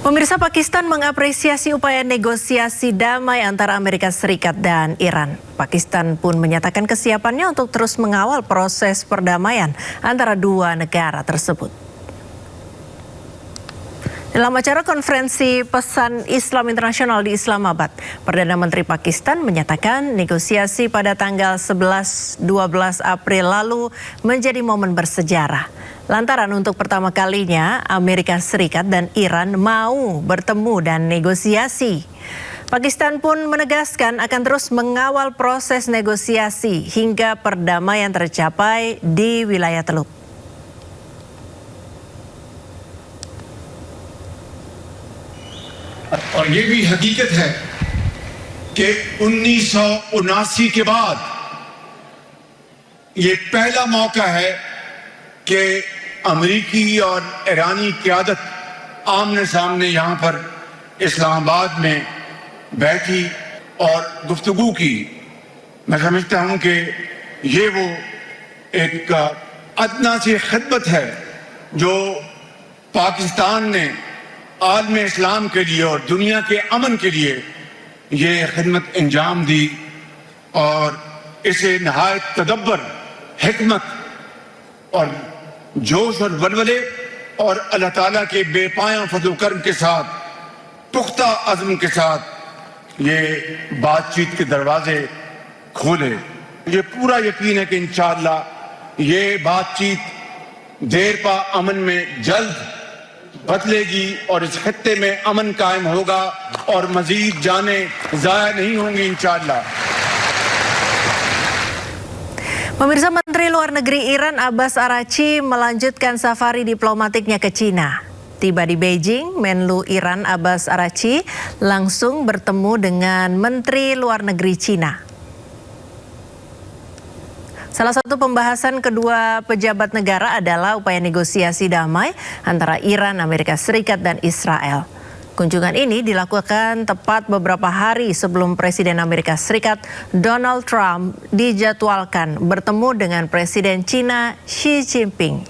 Pemirsa, Pakistan mengapresiasi upaya negosiasi damai antara Amerika Serikat dan Iran. Pakistan pun menyatakan kesiapannya untuk terus mengawal proses perdamaian antara dua negara tersebut. Dalam acara konferensi pesan Islam internasional di Islamabad, Perdana Menteri Pakistan menyatakan negosiasi pada tanggal 11-12 April lalu menjadi momen bersejarah. Lantaran untuk pertama kalinya Amerika Serikat dan Iran mau bertemu dan negosiasi. Pakistan pun menegaskan akan terus mengawal proses negosiasi hingga perdamaian tercapai di wilayah Teluk. और ये भी हकीकत है कि 1979 के बाद ये पहला मौका है कि अमेरिकी और ईरानी क़यादत आमने सामने यहाँ पर इस्लामाबाद में बैठी और गुफ्तगू की। मैं समझता हूँ कि ये वो एक अदना सी खिदमत है जो पाकिस्तान ने आलम इस्लाम के लिए और दुनिया के अमन के लिए ये खिदमत अंजाम दी और इसे नहायत तदब्बर, हिकमत और जोश और वलवले और अल्लाह ताला के बेपाया फज़ल करम के साथ, पुख्ता अज़्म के साथ ये बातचीत के दरवाजे खोले। ये पूरा यकीन है कि इंशाअल्लाह ये बातचीत देर पा अमन में जल्द बदलेगी और इस खत्ते में अमन कायम होगा और मजीद जाने ज़ाया नहीं होंगी इंशाअल्लाह। Pemirsa, Menteri Luar Negeri Iran Abbas Araghchi melanjutkan safari diplomatiknya ke Cina. Tiba di Beijing, Menlu Iran Abbas Araghchi langsung bertemu dengan Menteri Luar Negeri Cina. Salah satu pembahasan kedua pejabat negara adalah upaya negosiasi damai antara Iran, Amerika Serikat, dan Israel. Kunjungan ini dilakukan tepat beberapa hari sebelum Presiden Amerika Serikat Donald Trump dijadwalkan bertemu dengan Presiden Cina Xi Jinping.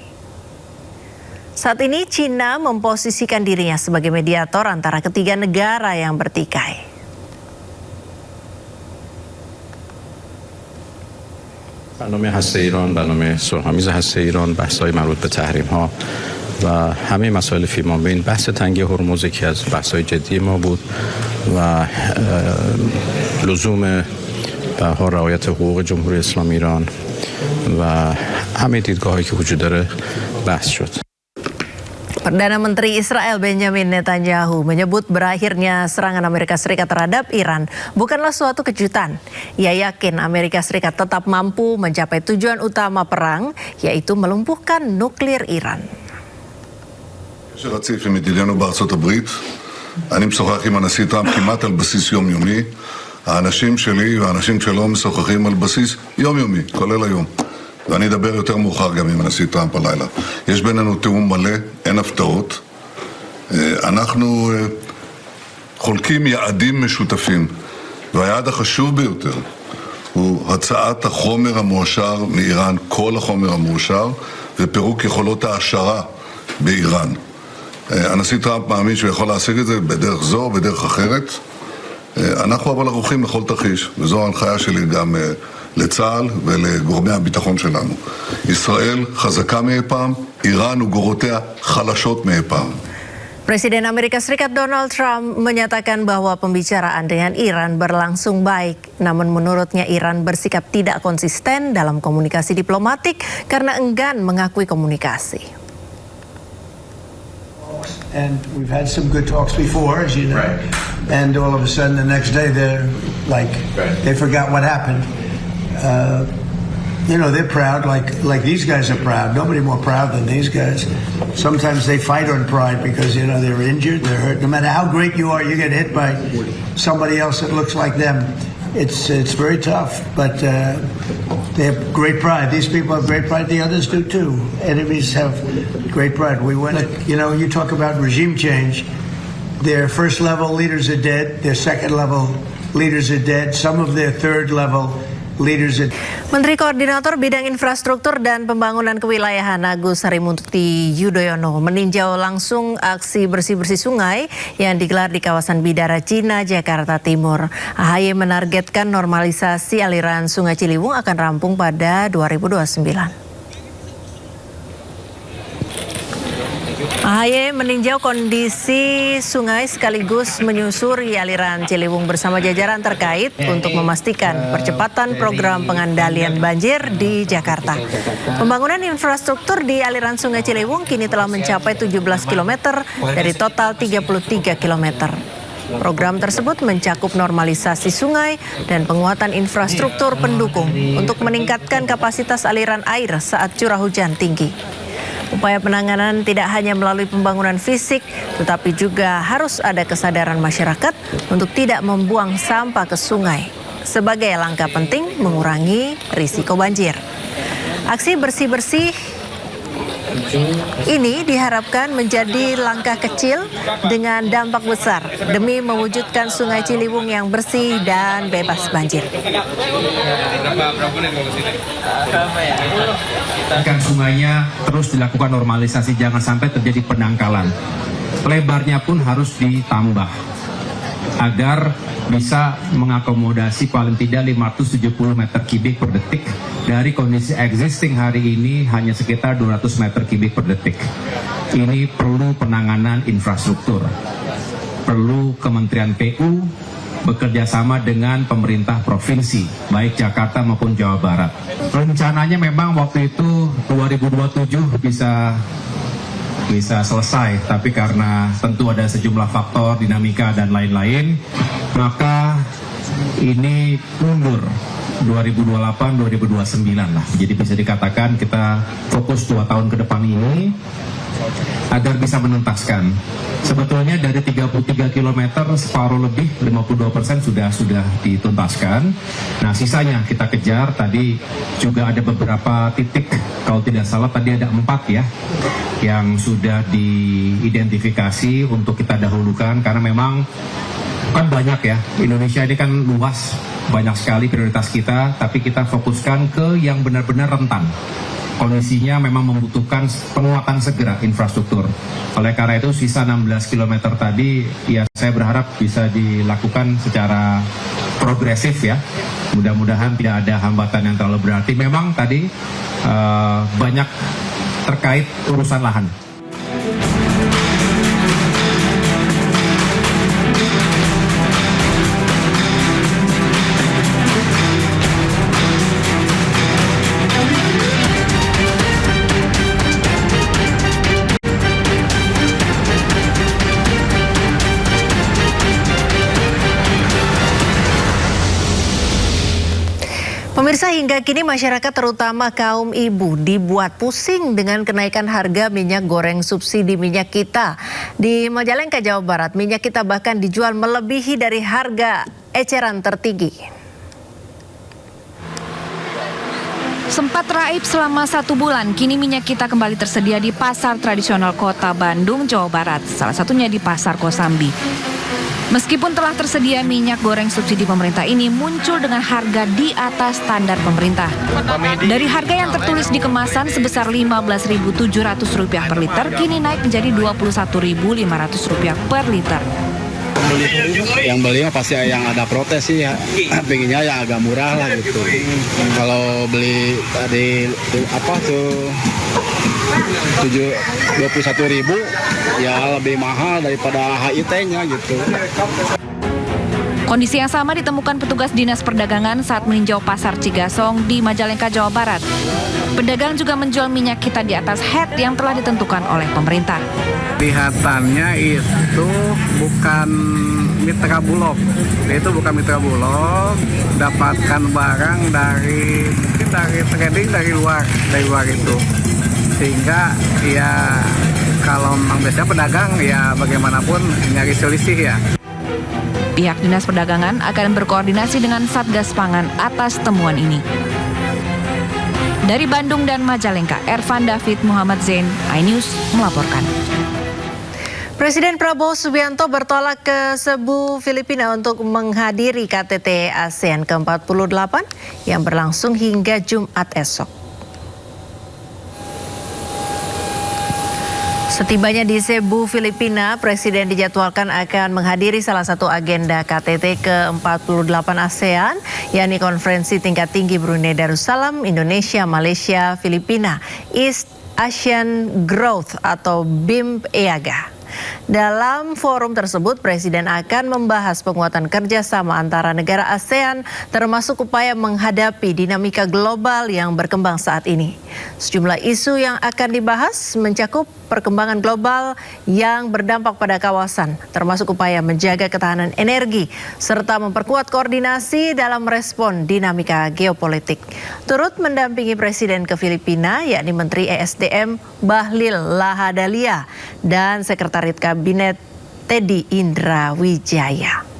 Saat ini Cina memposisikan dirinya sebagai mediator antara ketiga negara yang bertikai. برنامه هسته ایران، برنامه صلح‌آمیز هسته ایران، بحث‌های مربوط به تحریم‌ها و همه مسائل فیمانبین. بحث تنگی هرمز یکی از بحث‌های جدی ما بود و لزوم به رعایت حقوق جمهوری اسلامی ایران و همه دیدگاه‌هایی که وجود داره بحث شد. Perdana Menteri Israel Benjamin Netanyahu menyebut berakhirnya serangan Amerika Serikat terhadap Iran bukanlah suatu kejutan. Ia yakin Amerika Serikat tetap mampu mencapai tujuan utama perang, yaitu melumpuhkan nuklir Iran. שרציף עם ידידינו בארצות הברית, אני משוחח עם הנשיא טראמפ כמעט על בסיס יומיומי. האנשים שלי והאנשים שלו משוחחים על בסיס יומיומי, כולל היום. ואני אדבר יותר מאוחר גם עם הנשיא טראמפ הלילה. יש בינינו תיאום מלא, אין הפתעות. אנחנו חולקים יעדים משותפים, והיעד החשוב ביותר הוא הצעת החומר המאושר מאיראן, כל החומר המאושר, ופירוק יכולות ההעשרה באיראן. הנשיא טראמפ מאמין שהוא יכול להשיג את זה בדרך זו או בדרך אחרת. אנחנו אבל ערוכים לכל תרחיש, וזו ההנחיה שלי גם לצה"ל ולגורמי הביטחון שלנו. ישראל חזקה מאי פעם, איראן וגורותיה חלשות מאי פעם. Presiden Amerika Serikat Donald Trump menyatakan bahwa pembicaraan dengan Iran berlangsung baik. Namun menurutnya Iran bersikap tidak konsisten dalam komunikasi diplomatik karena enggan mengakui komunikasi. And we've had some good talks before, as you know. Right. And all of a sudden, the next day, they're like, they forgot what happened. You know, they're proud, like these guys are proud. Nobody more proud than these guys. Sometimes they fight on pride because, you know, they're injured, they're hurt. No matter how great you are, you get hit by somebody else that looks like them. It's very tough, but they have great pride. These people have great pride. The others do too. Enemies have great pride. We went, you know, you talk about regime change. Their first level leaders are dead. Their second level leaders are dead. Some of their third level leaders that Menteri Koordinator Bidang Infrastruktur dan Pembangunan Kewilayahan Agus Harimurti Yudhoyono meninjau langsung aksi bersih-bersih sungai yang digelar di kawasan Bidara Cina, Jakarta Timur. AHY menargetkan normalisasi aliran Sungai Ciliwung akan rampung pada 2029. AHY meninjau kondisi sungai sekaligus menyusuri aliran Ciliwung bersama jajaran terkait untuk memastikan percepatan program pengendalian banjir di Jakarta. Pembangunan infrastruktur di aliran Sungai Ciliwung kini telah mencapai 17 km dari total 33 km. Program tersebut mencakup normalisasi sungai dan penguatan infrastruktur pendukung untuk meningkatkan kapasitas aliran air saat curah hujan tinggi. Upaya penanganan tidak hanya melalui pembangunan fisik, tetapi juga harus ada kesadaran masyarakat untuk tidak membuang sampah ke sungai sebagai langkah penting mengurangi risiko banjir. Aksi bersih-bersih ini diharapkan menjadi langkah kecil dengan dampak besar demi mewujudkan Sungai Ciliwung yang bersih dan bebas banjir. Kan sungainya terus dilakukan normalisasi, jangan sampai terjadi penangkalan. Lebarnya pun harus ditambah agar bisa mengakomodasi paling tidak 570 meter kubik per detik. Dari kondisi existing hari ini hanya sekitar 200 meter kubik per detik. Ini perlu penanganan infrastruktur. Perlu Kementerian PU bekerja sama dengan pemerintah provinsi, baik Jakarta maupun Jawa Barat. Rencananya memang waktu itu 2027 bisa selesai, tapi karena tentu ada sejumlah faktor, dinamika dan lain-lain, maka ini mundur 2028-2029 lah. Jadi bisa dikatakan kita fokus 2 tahun ke depan ini agar bisa menuntaskan. Sebetulnya dari 33 km separuh lebih 52% sudah dituntaskan. Nah sisanya kita kejar. Tadi juga ada beberapa titik, kalau tidak salah tadi ada 4 ya yang sudah diidentifikasi untuk kita dahulukan, karena memang kan banyak ya, Indonesia ini kan luas, banyak sekali prioritas kita, tapi kita fokuskan ke yang benar-benar rentan. Kondisinya memang membutuhkan penguatan segera infrastruktur. Oleh karena itu sisa 16 km tadi ya saya berharap bisa dilakukan secara progresif ya. Mudah-mudahan tidak ada hambatan yang terlalu berarti. Memang tadi banyak terkait urusan lahan. Pemirsa, hingga kini masyarakat terutama kaum ibu dibuat pusing dengan kenaikan harga minyak goreng subsidi minyak kita. Di Majalengka, Jawa Barat, minyak kita bahkan dijual melebihi dari harga eceran tertinggi. Sempat raib selama 1 bulan, kini minyak kita kembali tersedia di pasar tradisional Kota Bandung, Jawa Barat. Salah satunya di Pasar Kosambi. Meskipun telah tersedia, minyak goreng subsidi pemerintah ini muncul dengan harga di atas standar pemerintah. Dari harga yang tertulis di kemasan sebesar Rp15.700 per liter, kini naik menjadi Rp21.500 per liter. Yang beli pasti yang ada protes sih ya, pengennya yang agak murah lah gitu. Kalau beli tadi apa tuh 21.000 ya lebih mahal daripada HIT-nya gitu. Kondisi yang sama ditemukan petugas Dinas Perdagangan saat meninjau Pasar Cigasong di Majalengka, Jawa Barat. Pedagang juga menjual minyak kita di atas head yang telah ditentukan oleh pemerintah. Kelihatannya itu bukan mitra bulog, dapatkan barang dari trading dari luar itu, sehingga ya kalau memang biasanya pedagang ya bagaimanapun nyari selisih ya. Pihak Dinas Perdagangan akan berkoordinasi dengan Satgas Pangan atas temuan ini. Dari Bandung dan Majalengka, Ervan David Muhammad Zain, iNews melaporkan. Presiden Prabowo Subianto bertolak ke Cebu, Filipina untuk menghadiri KTT ASEAN ke-48 yang berlangsung hingga Jumat esok. Setibanya di Cebu, Filipina, Presiden dijadwalkan akan menghadiri salah satu agenda KTT ke-48 ASEAN, yakni Konferensi Tingkat Tinggi Brunei Darussalam, Indonesia, Malaysia, Filipina, East Asian Growth atau BIMP-EAGA. Dalam forum tersebut, Presiden akan membahas penguatan kerjasama antara negara ASEAN, termasuk upaya menghadapi dinamika global yang berkembang saat ini. Sejumlah isu yang akan dibahas mencakup perkembangan global yang berdampak pada kawasan, termasuk upaya menjaga ketahanan energi, serta memperkuat koordinasi dalam merespon dinamika geopolitik. Turut mendampingi Presiden ke Filipina, yakni Menteri ESDM Bahlil Lahadalia dan Sekretaris Kabinet Teddy Indra Wijaya.